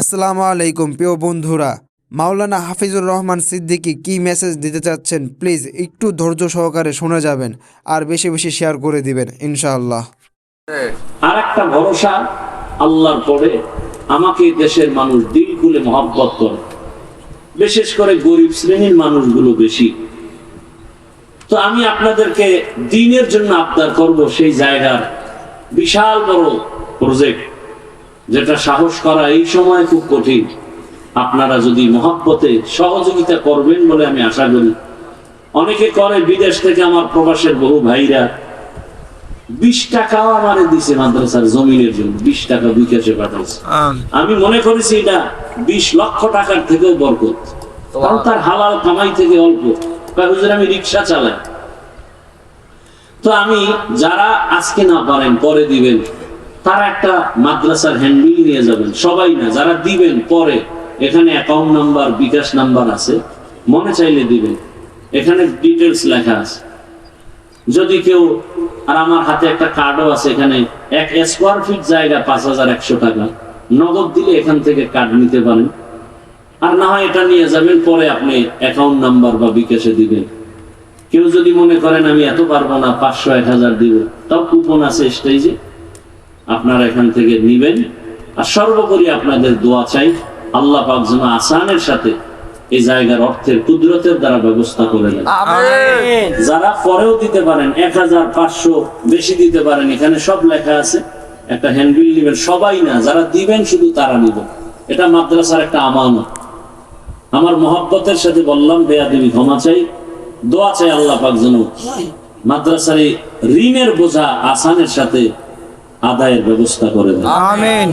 আসসালামু আলাইকুম প্রিয় বন্ধুরা, মাওলানা হাফিজুর রহমান সিদ্দিকী কি মেসেজ দিতে চাচ্ছেন প্লিজ একটু ধৈর্য সহকারে শুনে যাবেন আর বেশি বেশি শেয়ার করে দিবেন ইনশাআল্লাহ। আর একটা ভরসা আল্লাহর পরে আমাকে দেশের মানুষ দিল খুলে মহব্বত করে, বিশেষ করে গরিব শ্রেণীর মানুষগুলো বেশি। তো আমি আপনাদেরকে দিনের জন্য আবদার করব সেই জায়গার বিশাল বড় প্রজেক্ট, যেটা সাহস করা এই সময় খুব কঠিন। আপনারা যদি মহব্বতে সহযোগিতা করবেন বলে আমি আশা করি। অনেকে করে, বিদেশ থেকে আমার প্রবাসের বহু ভাইরা 20 টাকাও আমারে দিছে মাদ্রাসার জমিনের জন্য, 20 টাকা বিকাশে পাঠাইছে। আমি মনে করেছি এটা 20 লক্ষ টাকার থেকেও বরকত, কারণ তার হালাল কামাই থেকে অল্প। হুজুর আমি রিক্সা চালাই। তো আমি যারা আজকে না পারেন পরে দিবেন, তারা একটা মাদ্রাসার হ্যান্ডবিল নিয়ে যাবেন, সবাই না, যারা দিবেন পরে। এখানে অ্যাকাউন্ট নাম্বার, বিকাশ নাম্বার আছে, মনে চাইলে দিবেন, এখানে ডিটেলস লেখা আছে। যদি কেউ, আর আমার হাতে একটা কার্ডও আছে, এখানে 1 স্কয়ার ফিট জায়গা 5100 টাকা নগদ দিলে এখান থেকে কার্ড নিতে পারেন। আর না হয় এটা নিয়ে যাবেন, পরে আপনি অ্যাকাউন্ট নাম্বার বা বিকাশে দিবেন। কেউ যদি মনে করেন আমি এত পারবো না, 500 1000 দিব, তাও কুপন আছে স্টেজে, আপনারা এখান থেকে নিবেন। আর সর্বোপরি আপনাদের দোয়া চাই, আল্লাহ পাক যেন আসানের সাথে এই জায়গার অর্থের কুদরতের দ্বারা ব্যবস্থা করে দেন। যারা পরেও দিতে পারেন, 1000 500 বেশি দিতে পারেন, এখানে সব লেখা আছে। একটা হ্যান্ডবিল নিবেন, সবাই না, যারা দিবেন শুধু তারা নিবেন। এটা মাদ্রাসার একটা আমানত। আমার মহব্বতের সাথে বললাম, বেয়াদবি ক্ষমা চাই, দোয়া চাই আল্লাহ পাক যেন মাদ্রাসার এই ঋণের বোঝা আসানের সাথে আদায়ের ব্যবস্থা করে দেন। আমিন।